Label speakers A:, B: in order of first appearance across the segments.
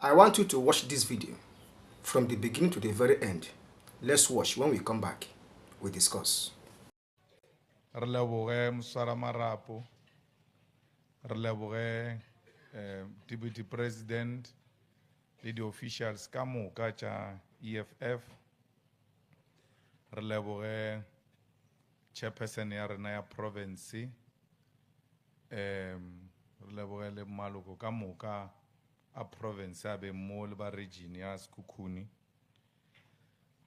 A: I want you to watch this video from the beginning to the very end. Let's watch. When we come back, we discuss.
B: Re leboge Moswara Marapo, re leboge Deputy President le di officials ka moka tša EFF, re leboge chairperson ya rena ya province, re leboge le maloko ka moka a province a be mo le ba region ya Sekhukhune,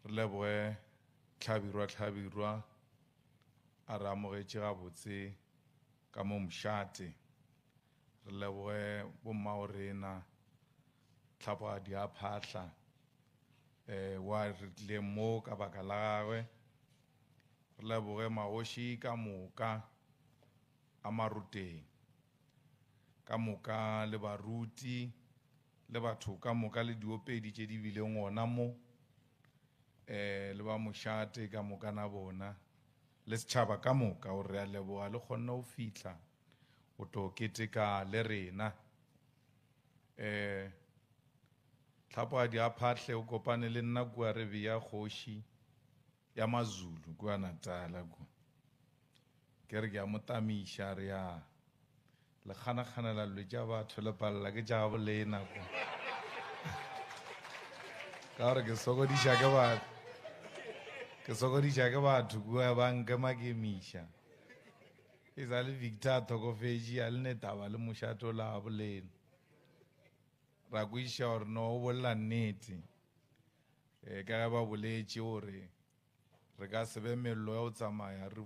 B: re leboge Tlhabirwa a re amogetše gabotse ka mo Mšate, re leboge bommao rena Tlhapogadi a Phahla wa re tlile mo ka baka la gagwe, re leboge magoši ka moka a Maruteng, ka moka le baruti le batho ka moka le diopedi tše di bileng gona mo, le ba Mošate ka moka na bona le setšhaba ka moka gore re a leboga le kgonne go fihla go tlo keteka le rena. Tlhapogadi a Phahle o kopane le nna kua re beya kgoši ya Mazulu kua Natala kua, ke re ke a motamiša re ya le kganakganela dilo tša batho le palela ke tša bolena kua ka gore ke sokodiša ke batho kua ba nkemakemiša e sa le Victor a thokofetše a le netaba le Mošate o la bolena ra kwešiša gore no o bolela nnete, ka ge ba boletše gore re ka se be mello ya go tsamaya re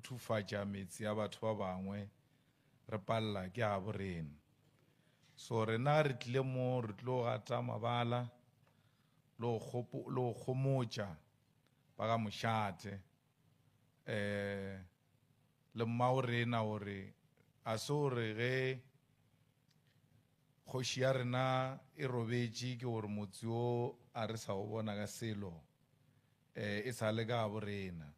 B: thufatša metsi ya batho ba bangwe re palela ke a borena. So rena re tlile mo re tlo gata mabala le go kgomotša ba ga Mošate le mmao rena gore a se gore ge kgoši ya rena e robetše ke gore motse o a re sa go bona ka selo e sa le ka borena,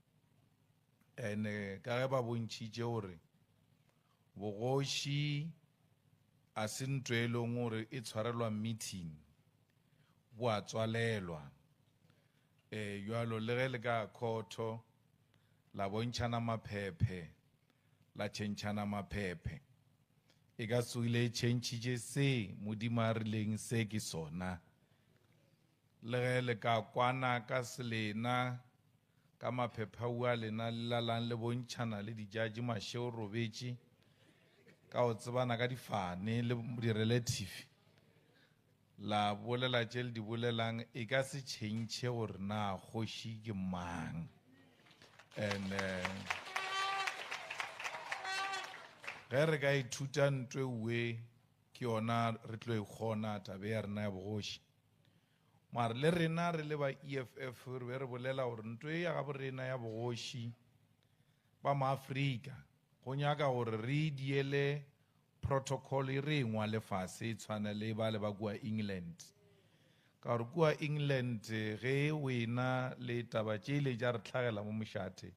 B: ene ka ge ba bontšhitše gore bogoši a se ntho e leng gore e tshwarelwa meeting, bo a tswalelwa, jalo le ge le ka khotho la bontšhana maphephe la tšhentšhana maphephe e ka tsogile e tšhentšhitše se Modimo a rileng se ke sona, le ge le ka kwana ka selena ka maphepha a lena le lalang le bontšhana le dijudge mašeo robetše ka go tsebana ka difane le di-relative la bolela tše le di bolelang e ka se tšhentšhe gore na kgoši ke mang. And ge re ka ithuta ntwe uwe ke yona re tlo ikgona tabe ya rena ya bogoši, mare le rena re le ba EFF re be re bolela gore ntwe ya ga borena ya bogoši ba maAfrika go nyaka gore re diele protocol e re engwa lefase e tshwana le ba le ba kua England, ka gore kua England ge wena le taba tšele tša re tlhagela mo Mošate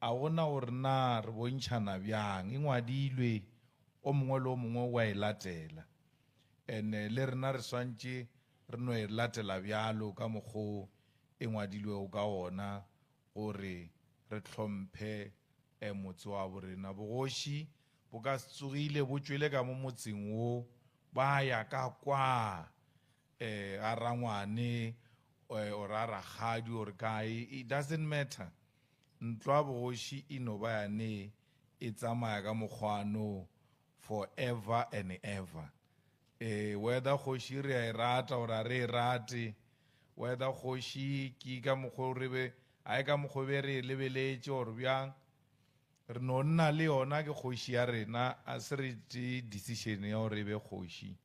B: a gona gore na re bontšhana bjang, e ngwadilwe o mongwe le o mongwe wa e latela, ene le rena re swantše re no e latela bjalo ka mokgwa e ngwadilwego ka ona gore re tlhomphe motse wa borena. Bogoši bo ka se tsogile bo tšwele ka mo motseng wo ba ya ka kwa a rangwane or a rakgadi or kae, it doesn't matter, ntlo bogoši e no ba yane e tsamaya ka mokgwano forever and ever. Whether kgoši re a e rata or a re e rate, whether kgoši ke ka mokgwa re be a e ka mokgwa be re lebeletše gore bjang re no nna le yona ke kgoši ya rena a se re tše decision ya gore e be kgoši.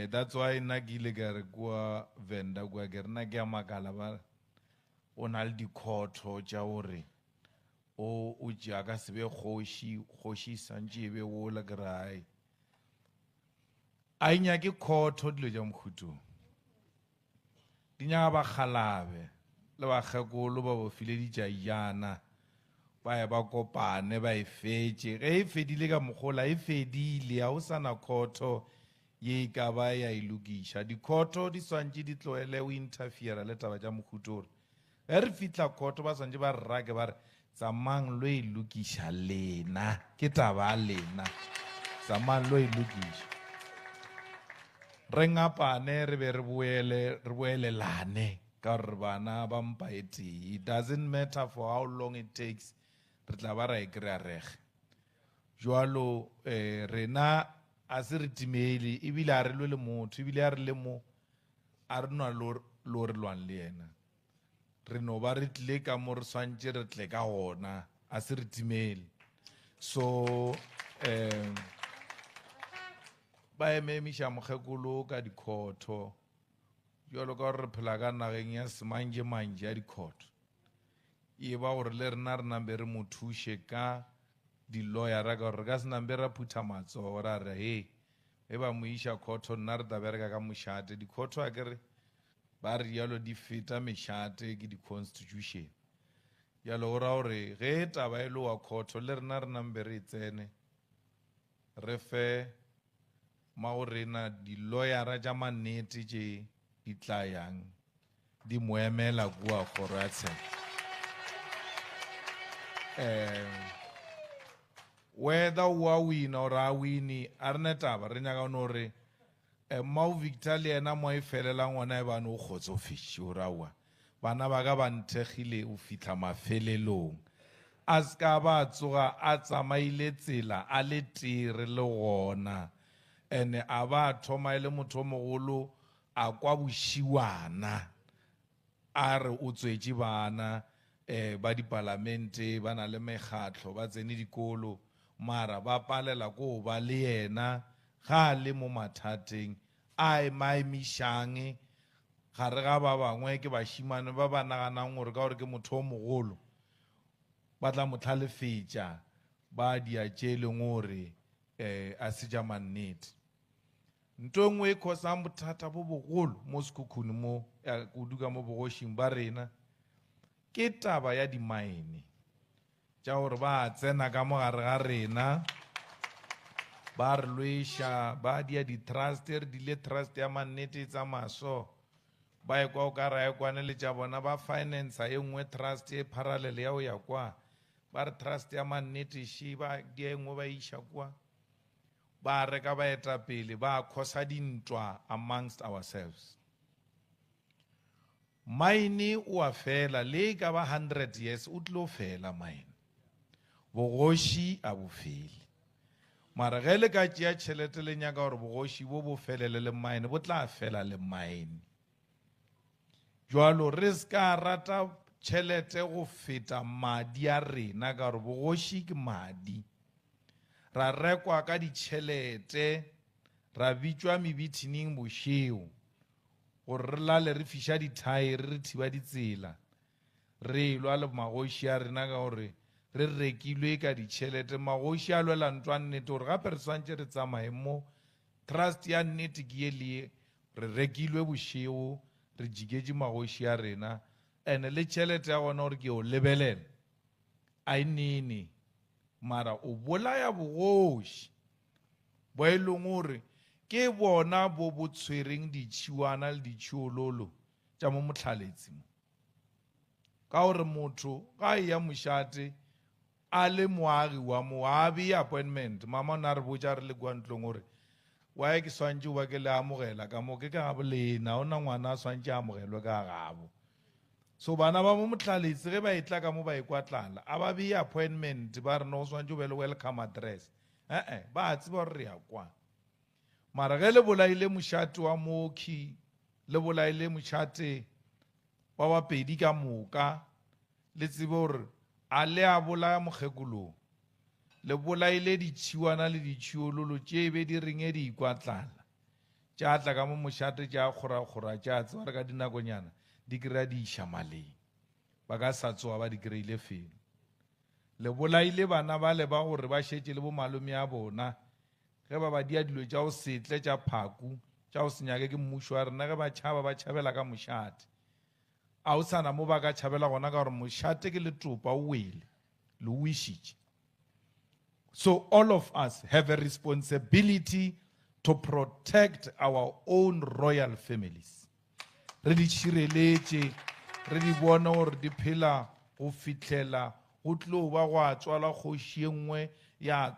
B: That's why nna ke ile ka re kua Venda kua ke rena ke a makala ba o na le dikhotho tša gore o tšea ka se be kgoši santše e be wola ke rai a inyake khotho dilo tša mokhutung di nyaka bakgalabe le bakgekolo ba bofile ditšaijana ba ya ba kopane ba e fetše ge e fedile ka mokgola e fedile ga o sana khotho ye ka ba ya ilukiša dikhoto di swantše di tloele o interfere le taba tša mohuto gore ge re fitla khoto ba swantše ba rrake ba re tsamang lo ilukiša lena ke taba lena tsamang lo ilukiša re ngapane re be re boelelane ka gore bana ba mpa e tee. It doesn't matter for how long it takes re tla ba ra e kry-a rege jwalo rena a se re timele ebile a re lwe le motho ebile a re le mo a re no lo re lwan le yena re no ba re tlile ka mo re swantše re tle ka gona a se re timele. So ba ememiša mokgekolo ka dikhotho jwalo ka gore re phela ka nageng ya semanje-manje ya dikhotho e ba gore le rena re nambe re mo thuše ka di-lawyera ka gore re ka se nambe ra phutha matsogo ra re he e ba mo iša khotho nna re tabereka ka mošate dikhotho a kere ba re yalo di feta mešate ke di-constitution yalo go ra gore ge taba e le wa khotho le rena re nambe re tsene re fe magorena di-lawyera tša mannete tše di tla yang di mo emela kua kgoro ya tsheko whether wa wina or a wini a re ne taba re nyaka no re Mau Victor le yena mo e felela ngwana e bane o kgotsofetše o rawa bana ba ka ba nthegile o fitlha mafelelong a se ka ba tsoga a tsamaile tsela a le tere le gona ene a ba thoma ile motho mogolo a kwa bošiwana a re o tswetše bana ba dipalamente ba na le mekgatlo ba tsene dikolo mara ba palela ko ba le yena ga le mo mathateng a emaemišang gare ga ba bangwe ke bašimane ba ba naganang gore ka gore ke motho o mogolo ba tla mo tlhalefetša ba dia tše leng gore a se tša mannete. Nto nngwe e khosang bothata bo bogolo mo sekhukhune mo kudu ka mo bogošing ba rena ke taba ya dimaene tša gore ba tsena ka mogare ga rena ba re lweša ba dia di-trust re dile trust ya mannete tsa maso ba ekwa o ka ra ekwane le tša bona ba finance e nngwe trust e parallel ya o ya kwa ba re trust ya mannete shi ba dia engwe ba iša kwa ba reka ba eta pele ba khosa dintwa amongst ourselves. Maine o a fela le ka ba 100 years o tlo fela maine bogoši a bo fele mara ge le ka tšea tšhelete le nyaka gore bogoši bo felele le maine bo tla fela le maine jwalo re se ka rata tšhelete go feta madi a rena ka gore bogoši ke madi ra rekwa ka ditšhelete ra bitšwa mebithining bošeo gore re lale re fiša dithaere re thiba ditsela re lwa le magoši a rena ka gore re rekilwe ka ditšhelete magoši a lwela ntwa nnete gore gape re swantše re tsamaye mo trust ya nnete ke ye le re rekilwe bošeo re jiketše magoši a rena ene le tšhelete ya gona gore ke o lebelela a e nene mara o bolaya bogoši bo e leng gore ke bona bo bo tshwereng ditšhiwana le ditšhiololo tša mo mohlaletsi mo ka gore motho ga e ya mošate a le moagi wa moabi appointment mama na re botša re le kwa ntlong gore wa ke swantše ba ke le amogela ka mo ke ka gabo lena o na ngwana a swantše amogelwe ka gabo so bana ba mo mohlaletsi ge ba etla ka mo ba ekwatlala a ba bee appointment ba re no go swantše o be le welcome address ba a tseba gore re ya kwa mara ge le bolaile mošate wa mooki le bolaile mošate wa bapedi ka moka le tsebe gore a le a bolaya mokgekolong le bolaile ditšhiwana le ditšhiololo tše be di renge di ikwatlala tša tla ka mo mošate tša kgora tša tseba re ka dinakonyana di kry-a di iša maleng ba ka sa tsoga ba di kry-ile felo le bolaile bana ba le ba gore ba šetše le bo malome a bona ge ba dia dilo tša go setle tša phaku tša go senyake ke mmušo wa rena ge ba tšhaba ba tšhabela ka mošate a o sana mo ba ka tšhabela gona ka gore mošate ke letopa o wele le o išitše. So all of us have a responsibility to protect our own royal families. Re di tshireletse, re di bona hore di phela go fitlela go tlo ba go a tswala kgoši engwe ya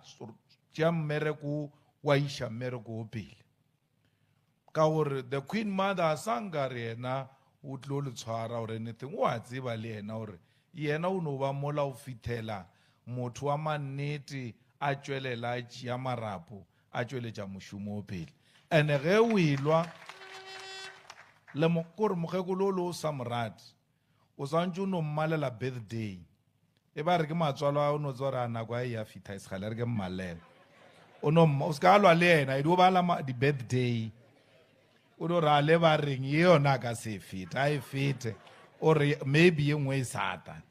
B: tšea mmereko wa iša mmereko o pele. Ka gore the Queen Mother sa nka re yena o tlo le tshwara gore anything o a tseba le yena gore yena o no ba mola o fitela motho wa mannete a tšwelela a tšea marapo a tšweletša mošomo o pele. Ene ge o ilwa le kore mokgekolo le o sa morate o swantse o no mmalela birthday e ba re ke matswalo a o no tsa gore a nako a e ya fita e segale re ke mmalela o se ka lwa le yena edo ba la di-birthday o no ra le ba reng ye yona ka se fita a e fete ore maybe ye nngwe e sata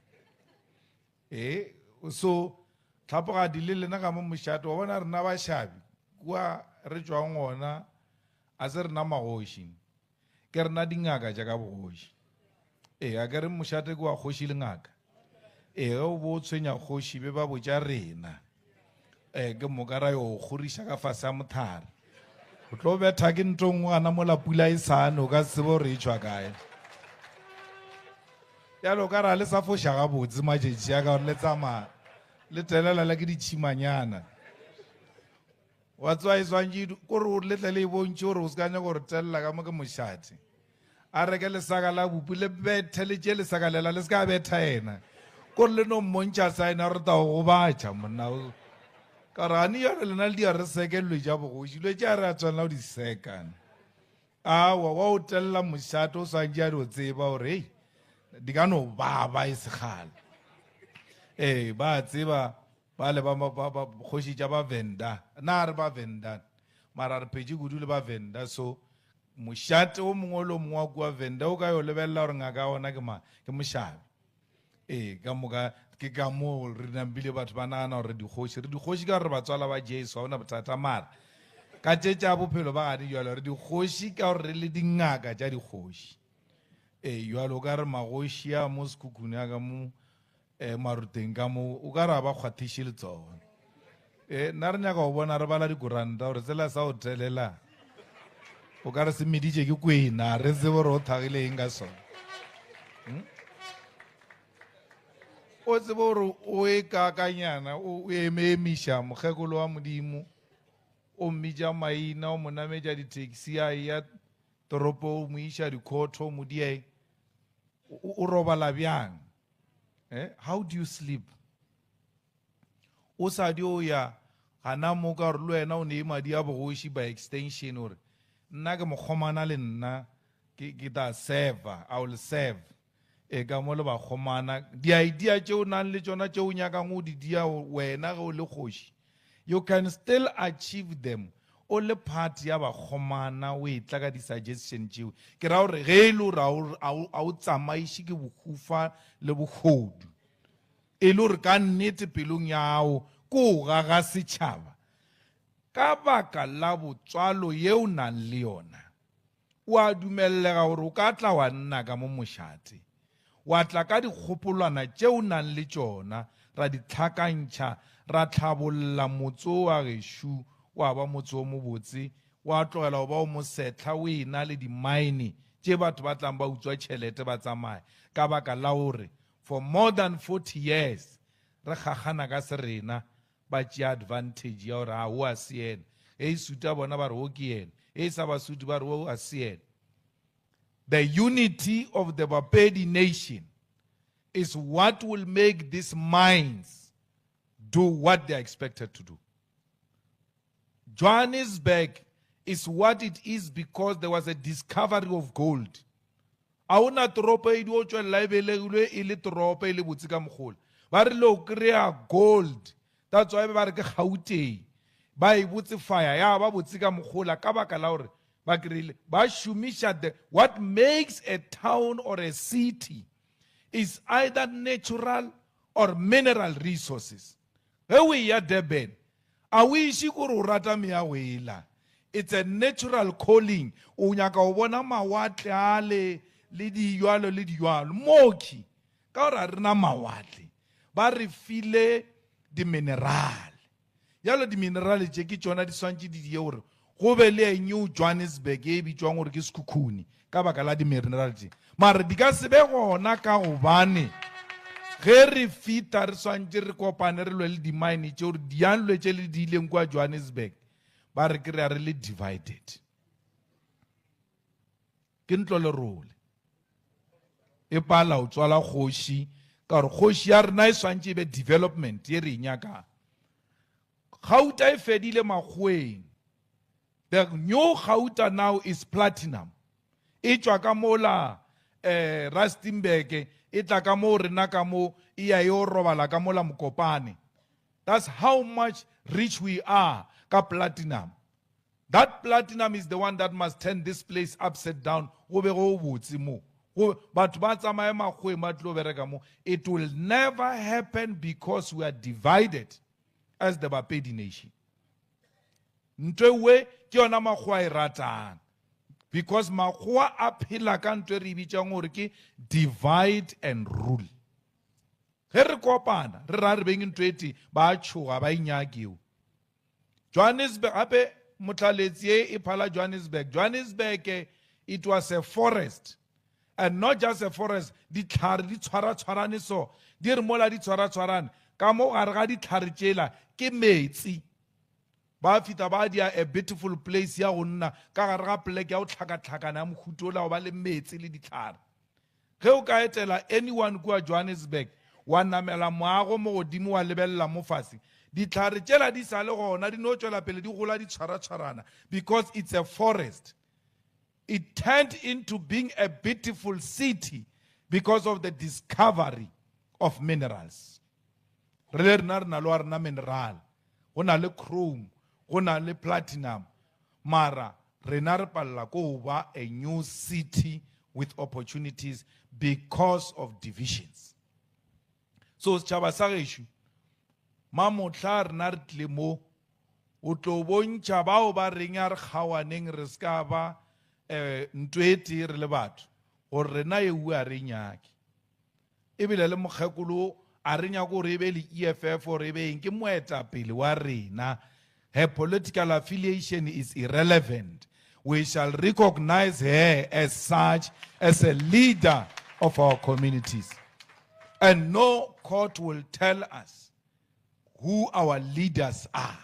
B: so tlhapoga di le lena ka mo mošate wa bona rena bašabi kua re tšwang gona a se rena magoši ke rena dingaka jaaka bogoši a ke re mošate ke wa kgoši le ngaka o bo tshwenya kgoši be ba botša rena ke mokara yo kgoriša ka fase a mothara o tlo betha ke ntong gana mola pula e sane o ka tsebe gore e tšwa kae yalo ka ra le sa foša gabotse matšetši ya ka gore le tsamaya le telela le ke ditšhimanyana wa tswa e swantše kore o letle le e bontše gore o se kanya gore telela ka mo ke mošate a reke lesaka la bupu le bethe le tše lesaka lela le se ka betha ena kore le no mmontša saena re tao go batšha monna ka gore gane yone lena le di a re sekelwe tša bogoši lwe tša re a tshwanela go di sekana awa wa o telela mošate o swantše a di o tseba gore hei di ka no baba e segale ba tseba ba le kgoši tša ba Venda na re ba Venda mara re phetše kudu le ba Venda so mošate o mongwe le mongwe wa kua Venda o ka yo lebelela gore ngaka ona ke mošabi ka moka ke ka mo re nambile batho ba nagana gore re dikgoši ka gore re batswala ba Jesu ga ona bothata mara ka tše tša bophelo ba gane jalo re dikgoši ka gore re le dingaka tša dikgoši jalo o ka re magoši a mo sekhukhune ya ka mo maruteng ka mo o ka re a ba kgwathiše le tsone nna re nyaka go bona re bala dikoranta gore tsela sa o telela o ka re se meditše ke kwena re tsebe gore o thagileng ka sone o tsebe gore o e kakanyana o eme-emiša mokgekolo wa modimo o mmitša maina o mo nametša di-taxi a ya toropo o mo iša dikhoto o mo dieng o robala bjang how do you sleep o sa di o ya gana mo ka gore le wena o ne madi a bogoši by extension gore nna ke mokgomana le nna ke ta serva I will serve ka mo le ba kgomana di-idea tšeo nang le tšona tšeo nyakang o di dia wena ge o le kgoši you can still achieve them o le part ya ba kgomana o e tla ka di-suggestion tšeo ke ra gore ge e le gore a o tsamaiše ke bohufa le bogodu e le gore ka nnete pelong ya ao ke o gaga setšhaba ka baka la botswalo yeo nang le yona o a dumelega gore o ka tla wa nna ka mo mošate wa tla ka dikgopolwana tšeo nang le tšona ra di tlhakantšha ra tlhabolola motse o wa gešo wa ba motse o mobotse wa tlogela go ba o mosetla o ena le di-mine tše batho ba tlang ba utswa tšhelete ba tsamaya ka baka la gore for more than 40 years re kgakgana ka serena ba tšea advantage ya gore a o a se ene e suta bona ba re o ke ene e sa ba suti ba re o a se ene. The unity of the Bapedi nation is what will make these mines do what they are expected to do. Johannesburg is what it is because there was a discovery of gold. Auna toropo e di o tšwelela e belegilwe e le toropo e le botse ka mogolo ba re le o kry-a gold that's why ba re ke Gauteng ba e botse fire ya ba botse ka mogola ka baka la gore ba kry-ile ba šomiša what makes a town or a city is either natural or mineral resources. Ge o ya Durban a o iše kore o rata meagoela it's a natural calling o nyaka o bona mawatle a le diyalo le diyalo moki ka gore a rena mawatle ba re file di-mineral yalo di-mineral tše ke tšona di swantše di die gore go be le New Johannesburg e bitswang gore ke Sekhukhune ka baka la di-minerality mare di ka se be gona ka gobane ge re fita re swantse re kopane re lwe le di-mine tse gore dianlwe tse le di ileng kwa Johannesburg ba re kry-a re le divided ke ntlo le role e pala o tswala kgoši ka gore kgoši ya rena e swantse e be development ye re e nyakang Gauta e fedile makgweng. The new Gauta now is platinum. E tswa ka mola Rustenburg e tla ka mo rena ka mo e ya yo robala ka mola Mokopane. That's how much rich we are ka platinum. That platinum is the one that must turn this place upside down. Go be go botse mo. But it will never happen because we are divided as the Bapedi nation. Ntwe ke yona makgwa e ratang. Because makgwa a phela ka ntwe re bitsang gore ke divide and rule. Ge re kopana re ra re beng ntweti ba tshoga ba inyakeo. Johannesburg ape motlaletsi e phala Johannesburg. Johannesburg it was a forest. And not just a forest, di tlhare di tshwara-tshwarane so, di re mola di tshwara-tshwarane, ka mo gare ga di tlhare tšela ke metsi. Ba fita ba dia a beautiful place ya go nna ka gare ga poleke ya go tlhaka-tlhakana ya mohuto ola go ba le metsi le ditlhare. Ge o ka etela anyone kua Johannesburg, wa namela moago mo godimo wa lebelela mo fase, ditlhare tšela di sa le gona di no tšwela pele di gola di tshwara-tshwarana because it's a forest. It turned into being a beautiful city because of the discovery of minerals. Re na lo rena mineral, go na le chrome, go na le platinum, mara re na re palla ko ba a new city with opportunities because of divisions. So tšhaba sa gešo mamotla re na re tle mo o tlo bontšha bao ba reng ya re kgawaneng re ska ba ntweti re le batho gore rena e ua re nyake ebile le mokgekolo a re nyaka gore e be le EFF gore e beng ke moetapele wa rena. Her political affiliation is irrelevant. We shall recognize her as such, as a leader of our communities, and no court will tell us who our leaders are.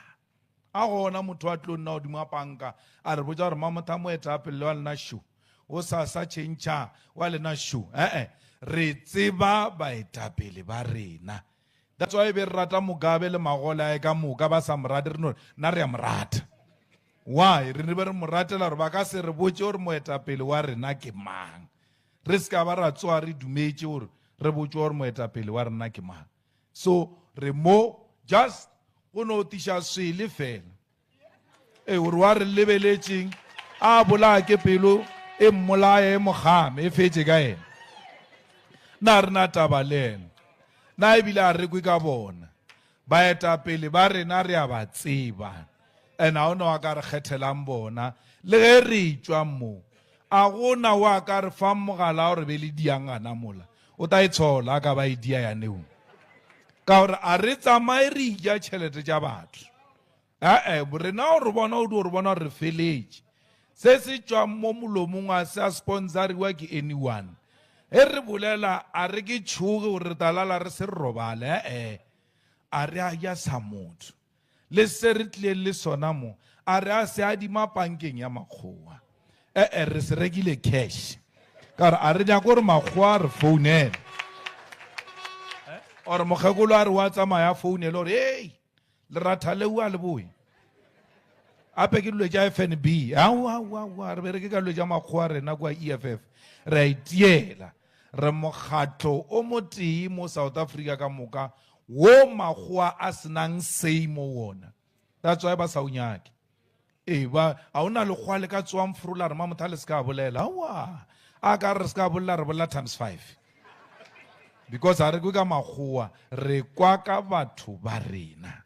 B: A gona motho wa tlo nna odimo a panka a re botsa gore mamotha moetapele wa lena shu o sa tšhentšha wa lena shu re tseba baetapele ba rena. That's why be rata Mugabe le Magola e ka moka ba sa morate re no na re a morata. Why re be re moratela gore ba ka se re botse gore moetapele wa rena ke mang. Re ska ba ra tswa re dumetse gore re botse gore moetapele wa rena ke mang. So re mo just go no tisha swele fela gore wa re lebeletseng a bola ke pelo e mmolae mogame e fetse ka ena na re na tabalelo na e bile a re kwe ka bona baetapele ba rena re a ba tseba and a ona wa ka re kgethelang bona le ge re tswa mo a gona wa ka re fa mogala gore be le diangana mola o ta itshola ka ba idia ya neu ka gore a re tsamaye re ija tšhelete tša batho rena o re bona o re bona re feletse se se tšwa mo molomong a se a sponsoriwa ke anyone e re bolela a re ke tšhoge gore re talala re se re robale a re a ja sa motho le se re tlileng le sona mo a re a se adima pankeng ya makgowa re se rekile cash ka gore a re nyaka gore makgowa re founele or mokgekolo a re wa tsamaya founele gore hey le ratha leo a le boe ape ke dilo tša FNB re bereke ka dilo tša makgowa rena kwa EFF re a itiela re mokgatlo o motee mo South Africa ka moka wo makgowa a senang sei mo wona. That's why ba sa o nyake ba a ona le kgwa le ka tswang frola re mamotha le ska bolela a ka re ska bolela re bolela times 5 because a re kwe ka makgowa re kwa ka batho ba rena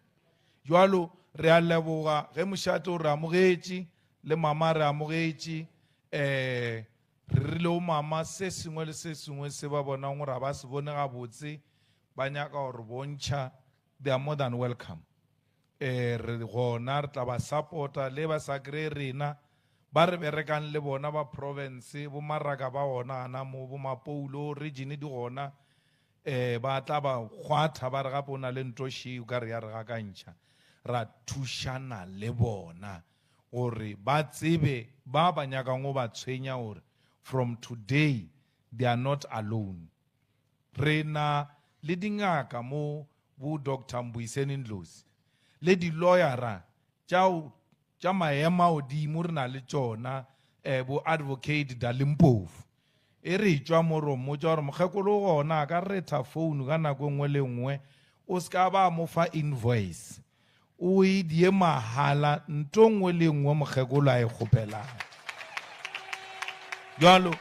B: jwalo re a leboga ge mošate re amogetše le mama re amogetše re rile o mama se sengwe le se sengwe se ba bonang gore ba se bone gabotse ba nyaka gore bontšha they are more than welcome re gona re tla ba supporta le ba sa kry rena ba re berekang le bona ba province bo maraka ba gona ana mo bo Mapoulo region di gona ba tla ba kgwatha ba re gape o na le ntoshi o ka re ya re gakantšha ra thušana le bona gore ba tsebe ba ba nyakang go ba tshwenya gore from today they are not alone. Rena le dingaka mo bo Dr. Mbuiseni Ndlozi le di lawyera tša maema odimo re na le tšona bo advocate Dalimpofu e re tšwa moromo tša gore mokgekolo gona ka retha phone ka nako nngwe le nngwe o ska ba mo fa invoice o e die mahala nto nngwe le nngwe mokgekolo a e kgopelang jalo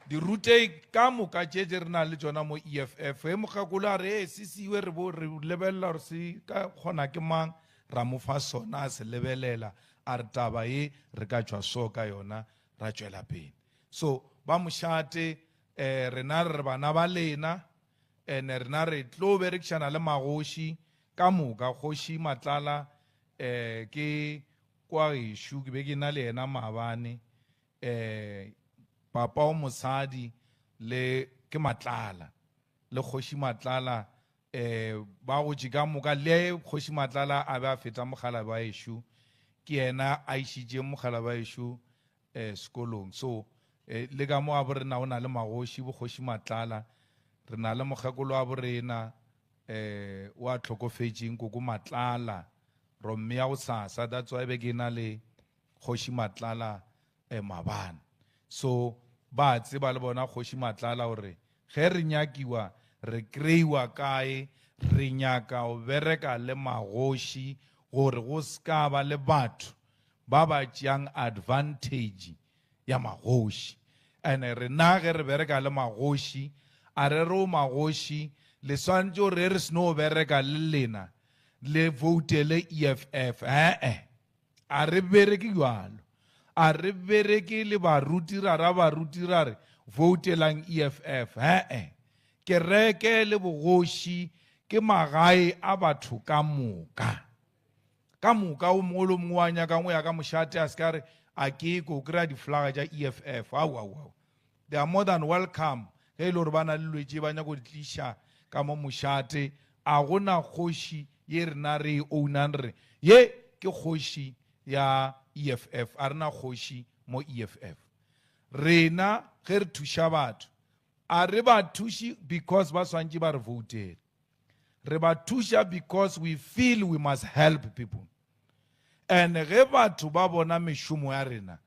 B: di rute ka moka tšetše re na le tšona mo EFF e mokgekolo a re sisiwe re lebelela gore se ka kgona ke mang ra mo fa sona a se lebelela a re taba ye re ka tšwa so ka yona ra tšwela pele so ba mošate rena re bana ba lena ene rena re tlo berekišana le magoši ka moka kgoši Matlala ke kwa gešo ke be ke na le ena maabane papa o mosadi le ke Matlala le kgoši Matlala ba go ka moka le kgoši Matlala a be a feta mogala ba ešo ke ena a išitše mogala ba ešo sekolong so le ka mo a borena o na le magoši bo kgoši Matlala re na le mokgekolo a borena o a tlhokofetšeng koko Matlala romme ya go sasa that's why be ke na le kgoši Matlala mabana so ba tseba le bona kgoši Matlala gore ge re nyakiwa re kreiwa kae re nyaka o bereka le magoši gore go ska ba le batho ba ba tšeang advantage ya magoši ene rena ge re bereka le magoši a re re o magoši le swantse gore re seno bereka le lena le voutele EFF a re bereke jalo a re bereke le baruti ra re voutelang EFF kereke le bogoši ke magae a batho ka moka o mogolo mongwe wa nyakang o ya ka mošate a se ka re a ke ko kry-a di-flaga tša EFF they are more than welcome ge e le gore ba na le lwetše ba nyako di tliša ka mo mošate a gona kgoši ye rena re e ownang re ye ke kgoši ya EFF a rena kgoši mo EFF rena ge re thuša batho a re ba thuši because ba swantše ba re voutele re ba thuša because we feel we must help people and ge batho ba bona mešomo ya rena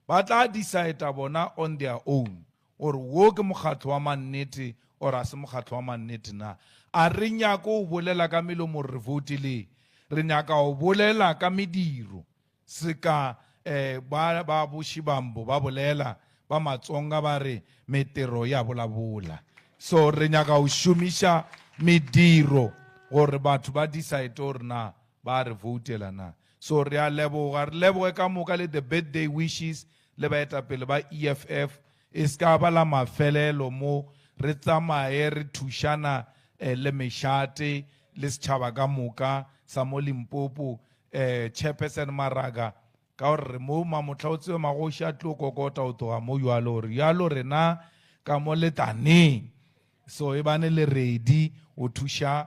B: ba tla decide bona on their own or wo ke mokgatlo wa mannete or a se mokgatlo wa mannete na a re nyaka o bolela ka melomo re voutele re nyaka o bolela ka mediro se ka ba bošibambo ba bolela ba Matsonga ba re metero ya bolabola so re nyaka o šomiša mediro gore batho ba decide gore na ba re voutela na so re a leboga re leboge ka moka le the birthday wishes le baetapele ba EFF e ska ba la mafelelo mo re tsamaye re thušana le mešate le setšhaba ka moka sa mo Limpopo Chairperson Maraga ka gore mo mamotlha o tsebe magoši a tlo kokota o toga mo jalo gore jalo rena ka mo letaneng so e bane le ready o thuša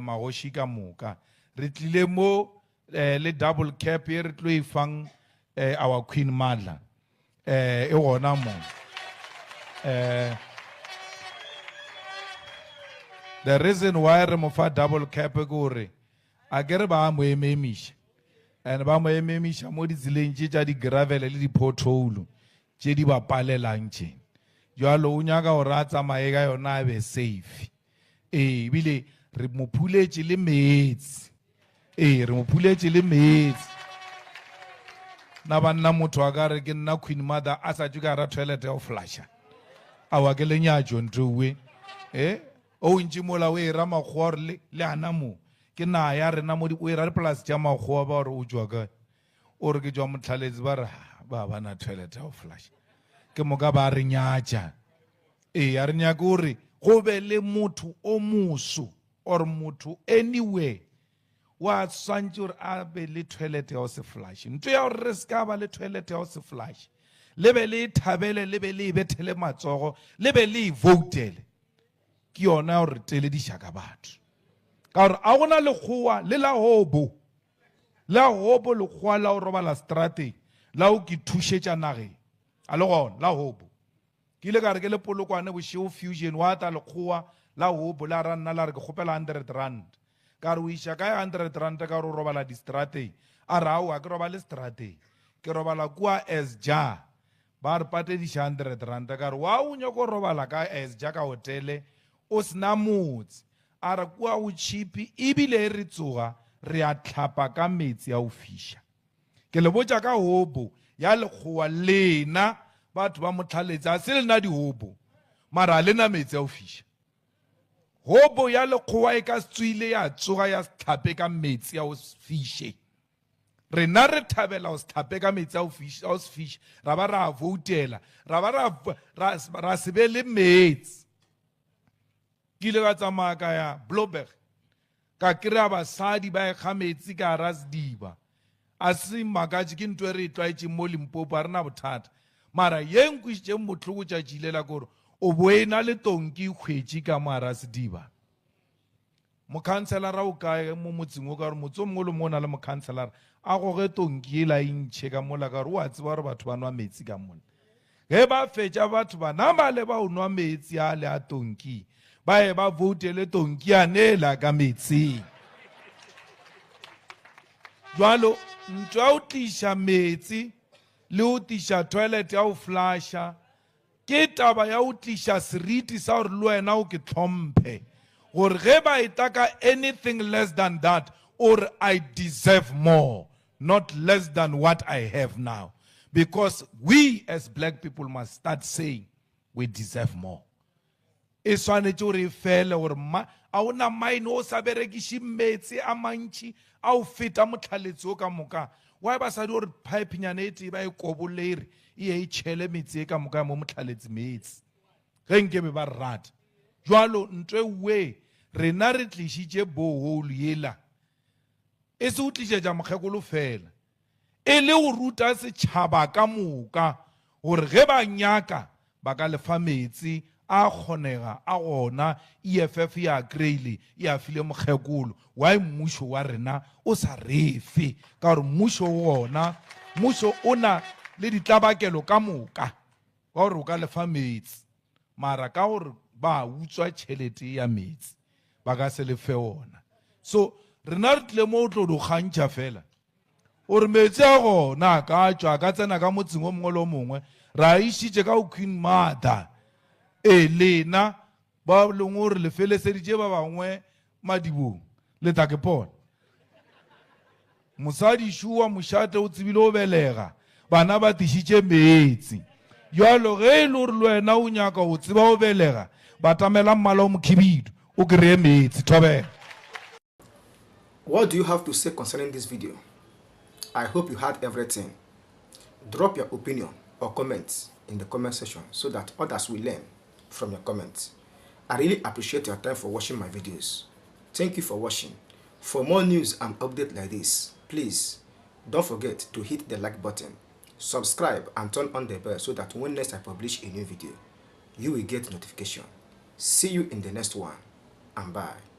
B: magoši ka moka re tlile mo le double cap e re tlo e fang our Queen Madla e gona mo the reason why re mo fa double cap ke gore a ke re ba mo ememiša and ba mo ememiša mo ditseleng tše tša di-gravel le di-pothole tše di ba palelang tše jalo o nyaka gore a tsamaye ka yona a be safe ebile re mo phuletše le meetse re mo phuletše le meetse na banna motho a ka re ke nna Queen Mother a sa tšwe ka ra toilet ya go flasha a wa ke lenyatšo ntowe o ntši mola o e ra makgowa gore le ana mo ke na ya rena mo o e ra dipolase tša makgowa ba gore o tšwa kae o re ke tšwa motlhaletsi ba re ba bana toilet ya go flasha ke moka ba re nyatša a re nyake gore go be le motho o moso or motho anywhere wa swantse gore a be le toilet ya go se flash ntho ya gore re se ka ba le toilet ya go se flash le be le thabele le be le bethele matsogo le be le voutele ke yona gore telediša ka batho ka gore a gona lekgowa le la hobo lekgowa la go robala strateng la o ke thušetša nageng a le gona la hobo ke ile ka re ke le polokwane bošego fusion wa ta lekgowa la hobo la ra nna la re ke kgopela 100 rand ka re o iša kae 100 rand ka gore o robala distrateng a re ao a ke robale strateng ke robala kua esja ba re patediša 100 rand ka re wa o nyako robala ka esja ka hotele o sena motse a re kua o chipi ebile re tsoga re a tlhapa ka metsi a o fiša ke le botša ka hobo ya lekgowa lena batho ba motlhaletša a se le na dihobo mara a lena metsi a o fiša hobo ya lekgowa e ka tswile ya tsoga ya tlhape ka metsi a o fiše rena re thabela go se tlhape ka metsi a o se fiše ra ba ra voutela ra ba ra se be le metsi ke ile ka tsamaya ka ya Bloberg ka kry-a basadi ba ekga metsi ka ra Sediba a se makatše ke ntho e re e tlwaetšeng mo Limpopo a rena bothata mara ye nkwišitšeng motlhoko tšatši lela kore o bo e na le tonki kgwetše ka mo ara Sediba mokhanselara o kae mo motseng o ka gore motse o mongwe le mo o na le mokhanselara a goge tonki e la intšhe ka mola ka gore o a tseba gore batho ba nwa metsi ka mola ge ba fetša batho ba nama le ba o nwa metsi a le a tonki ba e ba voutele tonki a neela ka metsing jwalo ntho ya o tliša metsi le o tliša toilet ya o flasha ke taba ya o tliša seriti sa gore le wena o ke tlhomphe gore ge ba etaka anything less than that or I deserve more not less than what I have now because we as black people must start saying we deserve more e swanetše gore e fele gore a o na maine o sa berekiše metsi a mantši a o feta motlhaletsi o ka moka wa ba sa di gore pipenyana e tee ba e koboleire e e tšhele metsi e ka moka mo motlhaletsi metsi ge nke be ba rata jwalo ntwe we rena re tlišitše bohole yela e se o tlišetša mokgekolo fela e le go ruta setšhaba ka moka gore ge ba nyaka ba ka lefa metsi a kgonega a gona EFF ya kreile ya file mokgekolo wa mmušo wa rena o sa refe ka gore mmušo wona mmušo o na le ditlabakelo ka moka wa gore o ka lefa metsi mara ka gore ba utswa tšhelete ya metsi ba ka se lefe ona so rena re tlile mo o tlo di kgantšha fela gore metsi a gona ka tšwa ka tsena ka motseng o mongwe le o mongwe ra išitše ka o Queen Mother e lena ba leng gore le feleseditše ba bangwe madibong le tla ke pona mosadi šua mošate o tsebile o belega bana ba tišitše metsi jalo ge e le gore le wena o nyaka go tseba o belega ba tamela mmala o mokhibidu o kry-e metsi thobela.
A: What do you have to say concerning this video? I hope you heard everything. Drop your opinion or comments in the comment section so that others will learn from your comments. I really appreciate your time for watching my videos. Thank you for watching. For more news and updates like this, please don't forget to hit the like button, subscribe and turn on the bell so that when next I publish a new video, you will get notification. See you in the next one and bye.